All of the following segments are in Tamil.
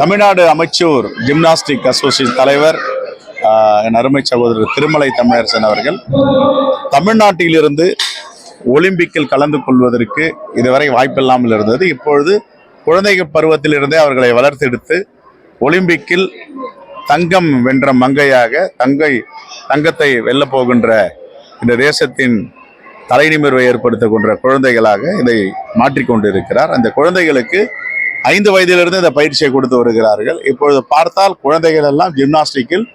தமிழ்நாடு அமைச்சூர் ஜிம்னாஸ்டிக் அசோசியேஷன் தலைவர் என் அருமை சகோதரர் திருமலை தமிழரசன் அவர்கள் தமிழ்நாட்டிலிருந்து ஒலிம்பிக்கில் கலந்து கொள்வதற்கு இதுவரை வாய்ப்பில்லாமல் இருந்தது. இப்பொழுது குழந்தைகள் பருவத்திலிருந்தே அவர்களை வளர்த்தெடுத்து ஒலிம்பிக்கில் தங்கம் வென்ற மங்கையாக தங்கத்தை வெல்ல போகின்ற இந்த தேசத்தின் தலைநிமிர்வை ஏற்படுத்துகின்ற குழந்தைகளாக இதை மாற்றிக்கொண்டிருக்கிறார். அந்த குழந்தைகளுக்கு 5 வயதிலிருந்து இந்த பயிற்சியை கொடுத்து வருகிறார்கள். இப்பொழுது பார்த்தால் குழந்தைகள் எல்லாம் ஜிம்னாஸ்டிக்கில்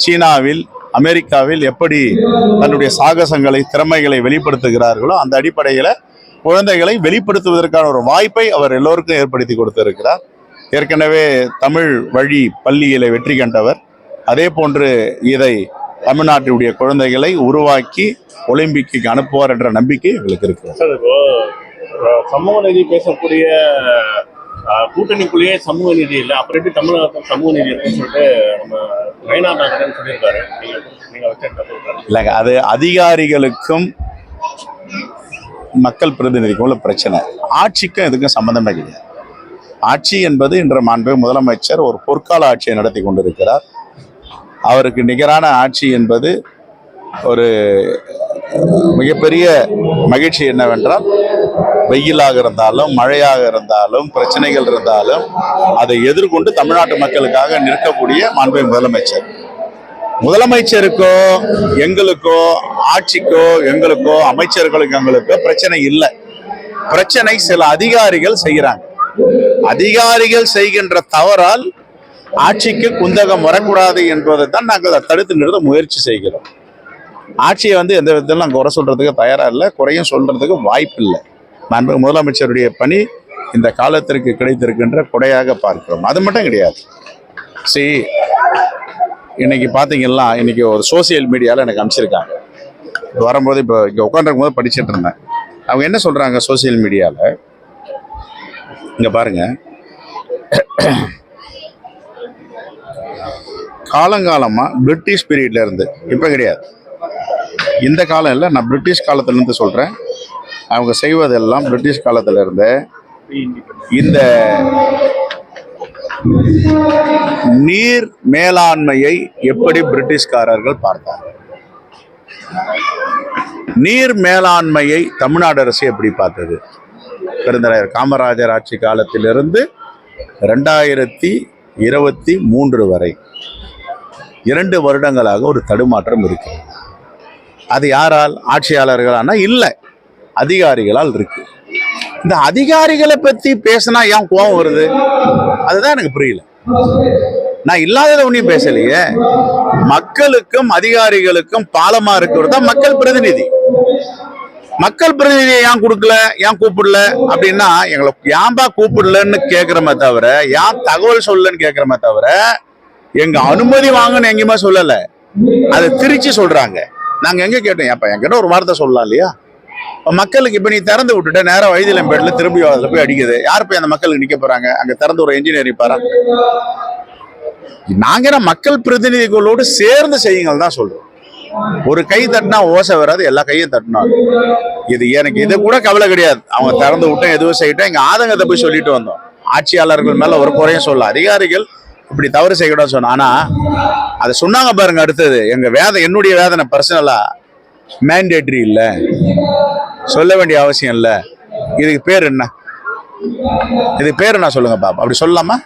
சீனாவில், அமெரிக்காவில் எப்படி தன்னுடைய சாகசங்களை, திறமைகளை வெளிப்படுத்துகிறார்களோ அந்த அடிப்படையில் குழந்தைகளை வெளிப்படுத்துவதற்கான ஒரு வாய்ப்பை அவர் எல்லோருக்கும் ஏற்படுத்தி கொடுத்திருக்கிறார். ஏற்கனவே தமிழ் வழி பள்ளியில வெற்றி கண்டவர். அதே போன்று இதை தமிழ்நாட்டினுடைய குழந்தைகளை உருவாக்கி ஒலிம்பிக்கு அனுப்புவார் என்ற நம்பிக்கை எங்களுக்கு இருக்கு. சமூக நீதி பேசக்கூடிய கூட்டணிக்குள்ளேயே சமூக நீதி இல்லை, அப்புறம் எப்படி தமிழகத்தில் சமூக நீதி இருக்குன்னு சொல்லிட்டு நம்ம நயனார் சொல்லியிருக்காரு. இல்லைங்க, அது அதிகாரிகளுக்கும் மக்கள் பிரதிநிதிக்கும் உள்ள பிரச்சனை. ஆட்சிக்கும் இதுக்கும் சம்பந்தமே கிடையாது. ஆட்சி என்பது இன்று மாண்பு முதலமைச்சர் ஒரு பொற்கால ஆட்சியை நடத்தி கொண்டிருக்கிறார். அவருக்கு நிகரான ஆட்சி என்பது ஒரு மிகப்பெரிய மகிழ்ச்சி என்னவென்றால், வெயிலாக இருந்தாலும் மழையாக இருந்தாலும் பிரச்சனைகள் இருந்தாலும் அதை எதிர்கொண்டு தமிழ்நாட்டு மக்களுக்காக நிற்கக்கூடிய மாண்பு முதலமைச்சருக்கோ எங்களுக்கோ ஆட்சிக்கோ எங்களுக்கோ அமைச்சர்களுக்கு எங்களுக்கோ பிரச்சனை இல்லை. பிரச்சனை சில அதிகாரிகள் செய்கிறாங்க. அதிகாரிகள் செய்கின்ற தவறால் ஆட்சிக்கு குந்தகம் வரக்கூடாது என்பதை தான் நாங்கள் அதை தடுத்து நிறுத்த முயற்சி செய்கிறோம். ஆட்சியை எந்த விதத்திலும் நாங்கள் குறை சொல்றதுக்கு தயாராக இல்லை, குறையும் சொல்றதுக்கு வாய்ப்பு இல்லை. மாண்பு முதலமைச்சருடைய பணி இந்த காலத்திற்கு கிடைத்திருக்கின்ற கொடையாக பார்க்கிறோம். அது மட்டும் கிடையாது. இன்னைக்கு பார்த்தீங்கன்னா, இன்னைக்கு ஒரு சோசியல் மீடியாவில் எனக்கு அனுப்பிச்சிருக்காங்க. வரும்போது இப்போ இங்கே உட்காந்துருக்கும் போது படிச்சுட்டு இருந்தேன். அவங்க என்ன சொல்றாங்க சோசியல் மீடியாவில், இங்க பாருங்க, காலங்காலமா பிரிட்டிஷ் பீரியட்ல இருந்து, இப்ப கிடையாது, இந்த காலம் இல்லை, நான் பிரிட்டிஷ் காலத்துல இருந்து சொல்றேன். அவங்க செய்வதெல்லாம் பிரிட்டிஷ் காலத்துல இருந்து இந்த நீர் மேலாண்மையை எப்படி பிரிட்டிஷ்காரர்கள் பார்த்தார்கள், நீர் மேலாண்மையை தமிழ்நாடு அரசு எப்படி பார்த்தது. பெருந்தலைவர் காமராஜர் ஆட்சி காலத்திலிருந்து 2023 வரை 2 வருடங்களாக ஒரு தடுமாற்றம் இருக்கு. அது யாரால்? ஆட்சியாளர்களானா இல்லை, அதிகாரிகளால் இருக்கு. இந்த அதிகாரிகளை பத்தி பேசினா ஏன் கோபம் வருது? அதுதான் எனக்கு புரியல. நான் இல்லாததை ஒன்றையும் பேசலையே. மக்களுக்கும் அதிகாரிகளுக்கும் பாலமா இருக்கிறது தான் மக்கள் பிரதிநிதி. மக்கள் பிரதிநிதியை ஏன் கொடுக்கல, ஏன் கூப்பிடல அப்படின்னா, எங்களை ஏன்பா கூப்பிடலன்னு கேட்கிறோமே தவிர, ஏன் தகவல் சொல்லலன்னு கேட்கிறோமே தவிர, எங்க அனுமதி வாங்கன்னு எங்கேயுமே சொல்லல. அதை திருச்சி சொல்றாங்க. நாங்க எங்க கேட்டோம், ஏப்பா என்கிட்ட ஒரு வார்த்தை சொல்லலாம் இல்லையா? மக்களுக்கு இப்ப நீ திறந்து விட்டுட்ட, நேரம் வைத்தியம்பேட்டில் திரும்பி அதுல போய் அடிக்குது. யார் போய் அந்த மக்களுக்கு நிக்க போறாங்க? அங்க திறந்து ஒரு இன்ஜினியரிங் பாரு. நாங்க மக்கள் பிரதிநிதிகளோடு சேர்ந்து செய்யுங்கள் தான் சொல்றோம். ஒரு கை தட்டினா ஓசை வராது, எல்லா கையும் தட்டினா. இது எனக்கு இது கூட கவலை கிடையாது. அவங்க திறந்து விட்டோம், எதுவும் செய்யட்டும், எங்க ஆதங்கத்தை போய் சொல்லிட்டு வந்தோம். ஆட்சியாளர்கள் மேல ஒரு குறையும் சொல்ல, அதிகாரிகள் இப்படி தவறு செய்யக்கூடாது சொன்ன. ஆனா அதை சொன்னாங்க பாருங்க. அடுத்தது என்னுடைய வேதனை பர்சனலா, மேண்டேட்டரி இல்லை, சொல்ல வேண்டிய அவசியம் இல்லை. இதுக்கு பேர் என்ன? இதுக்கு பேர் என்ன சொல்லுங்க பாப்பா. அப்படி சொல்லலாமா?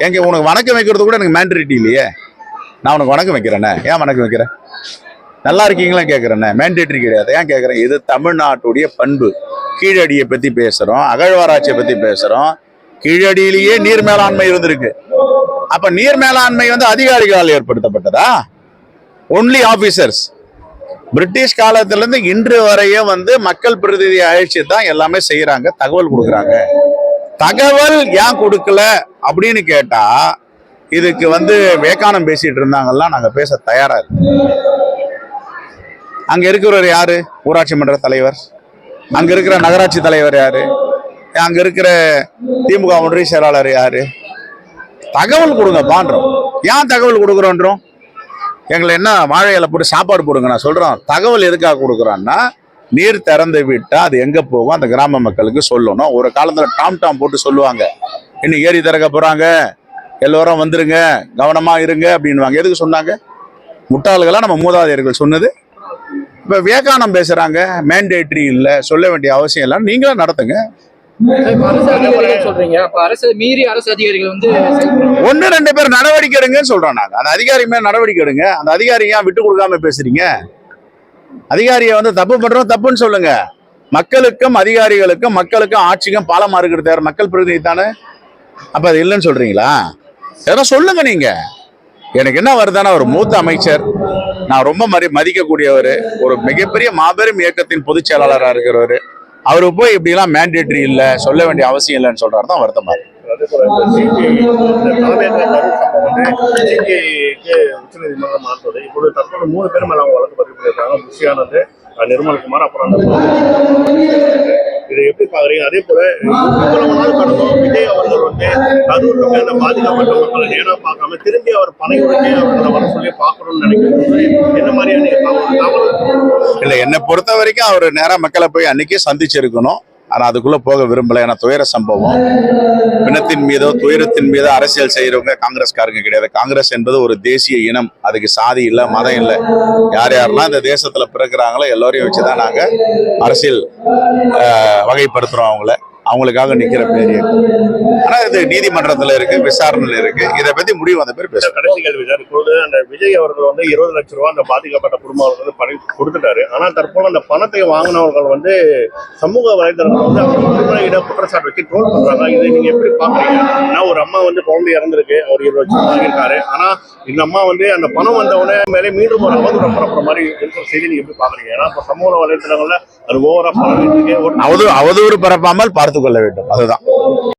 எங்க உனக்கு வணக்கம் வைக்கிறது கூட எனக்கு மேண்டேட்டரி இல்லையே. நான் உனக்கு வணக்கம் வைக்கிறேனே, ஏன் வணக்கம் வைக்கிறேன்? நல்லா இருக்கீங்களா கேட்குறேன்னே, மேண்டேட்டரி கிடையாது. ஏன் கேட்குறேன்? இது தமிழ்நாட்டுடைய பண்பு. கீழடியை பற்றி பேசுகிறோம், அகழ்வாராய்ச்சியை பற்றி பேசுகிறோம். கீழடியிலேயே நீர் மேலாண்மை இருந்திருக்கு. அப்போ நீர் மேலாண்மை அதிகாரிகளால் ஏற்படுத்தப்பட்டதா? Only officers. பிரிட்டிஷ் காலத்திலேருந்து இன்று வரையும் மக்கள் பிரதிநிதி அழைச்சி தான் எல்லாமே செய்கிறாங்க, தகவல் கொடுக்குறாங்க. தகவல் ஏன் கொடுக்கல அப்படின்னு கேட்டா, இதுக்கு வேக்கானம் பேசிட்டு இருந்தாங்கலாம். நாங்கள் பேச தயாரா இருக்கோம். அங்க இருக்கிறவர் யாரு? ஊராட்சி மன்ற தலைவர். அங்க இருக்கிற நகராட்சி தலைவர் யாரு? அங்க இருக்கிற திமுக ஒன்றிய செயலாளர் யாரு? தகவல் கொடுங்க பான்றோம். ஏன் தகவல் கொடுக்குறோன்றோம்? எங்களை என்ன வாழை இலை போட்டு சாப்பாடு போடுங்க நான் சொல்றோம். தகவல் எதுக்காக கொடுக்குறான்னா, நீர் திறந்து விட்டா அது எங்க போகும் அந்த கிராம மக்களுக்கு சொல்லணும். ஒரு காலத்துல டாம் போட்டு சொல்லுவாங்க, இன்னும் ஏரி திறக்க போறாங்க, எல்லோரும் வந்துருங்க, கவனமா இருங்க அப்படின்வாங்க. எதுக்கு சொன்னாங்க? முட்டாள்களா நம்ம மூதாதையர்கள் சொன்னது. இப்ப விவேகானந்தம் பேசுறாங்க, மேண்டேட்ரி இல்ல, சொல்ல வேண்டிய அவசியம் இல்லை, நீங்களும் நடத்துங்க. இப்ப அரசு அதிகாரிகள் சொல்றீங்க, அப்ப அரசு மீறி அரசு அதிகாரிகள் வந்து செயல்படுறாங்க. 1-2 பேர் நடவடிக்கை எடுங்கன்னு சொல்றோம் நாங்க. அந்த அதிகாரி மேல நடவடிக்கை எடுங்க. அந்த அதிகாரி ஏன் விட்டு கொடுக்காம பேசுறீங்க? அதிகாரியை வந்து தப்பு பண்றோம், தப்புன்னு சொல்லுங்க. மக்களுக்கும் அதிகாரிகளுக்கும் மக்களுக்கும் ஆட்சிக்கும் பாலமா இருக்கிறது யார்? மக்கள் பிரதிநிதி தானே. அப்ப அது இல்லைன்னு சொல்றீங்களா? எதனா சொல்லுங்க நீங்க. எனக்கு என்ன வருதானா, ஒரு மூத்த அமைச்சர், நான் ரொம்ப மதிக்கக்கூடியவர், ஒரு மிகப்பெரிய மாபெரும் இயக்கத்தின் பொதுச் செயலாளராக இருக்கிறவர், அவரு போய் இப்படி எல்லாம் மேண்டேட்டரி இல்ல, சொல்ல வேண்டிய அவசியம் இல்லைன்னு சொல்றாரு தான் வருத்தமா இருக்கு. அதே போல இந்த சிபிஐ இந்த தலைமையக கரூர் சம்பவம் வந்து சிபிஐக்கு உச்சநீதிமன்றம் மாற்றுவது. இப்போது தற்போது 3 பேர் மேல அவங்க வழக்கு பதிவு பண்ணியிருக்காங்க. புஷியானது, நிர்மல்குமார், அப்புறம் அந்த இதை எப்படி பாக்குறீங்க? அதே போல இவ்வளவு நாள் கடந்தும் விஜய் அவர்கள் வந்து கரூர்ல மேல பாதிக்கப்பட்ட மக்களை நேரா பார்க்காம திரும்பி அவர் பனையுடனே அவர்களை வர சொல்லி பார்க்கணும்னு நினைக்கிறது என்ன மாதிரியா நீங்க பாக்குறீங்க? இல்ல, என்னை பொறுத்த வரைக்கும் அவர் நேரா மக்களை போய் அன்னைக்கே சந்திச்சிருக்கணும். ஆனா அதுக்குள்ள போக விரும்பல. ஏன்னா துயர சம்பவம், பிணத்தின் மீதோ துயரத்தின் மீதோ அரசியல் செய்யறவங்க காங்கிரஸ்காரங்க கிடையாது. காங்கிரஸ் என்பது ஒரு தேசிய இனம். அதுக்கு சாதி இல்ல, மதம் இல்ல. யார் யாரெல்லாம் இந்த தேசத்துல பிறகுறாங்களோ எல்லாரையும் வச்சுதான் நாங்க அரசியல் வகைப்படுத்துறோம். அவங்களுக்காக நிக்கிற பேர் இயக்கம். ஆனா இது நீதிமன்றத்துல இருக்கு, விசாரணையில இருக்கு. இதை பத்தி முடிவு வந்த பேர் பேச. கடைசி கேள்வி சார். இப்போது அந்த விஜய் அவர்கள் வந்து 20 லட்சம் ரூபாய் அந்த பாதிக்கப்பட்ட குடும்பங்களுக்கு வந்து பணி கொடுத்துட்டாரு. ஆனா தற்போது அந்த பணத்தை வாங்கினவர்கள் வந்து சமூக வலைதளங்கள் வந்து அவங்க குற்றச்சாட்டு வச்சு ட்ரோல் பண்றாங்க. இதை நீங்க எப்படி பாக்குறீங்க? ஏன்னா ஒரு அம்மா வந்து குழந்தை இறந்திருக்கு, அவர் 20 லட்சம் வாங்கியிருக்காரு. ஆனா இந்த அம்மா வந்து அந்த பணம் வந்தவுடனே மேலே மீண்டும் ஒரு அவதூறு பரப்புற மாதிரி இருக்கிற செய்தி நீங்க எப்படி பாக்குறீங்க? ஏன்னா இப்ப சமூக வலைதளங்கள்ல அது ஓவரா பரவிட்டு இருக்கு. அவதூறு பரப்பாமல் பார்த்து கொள்ள வேண்டும், அதுதான்.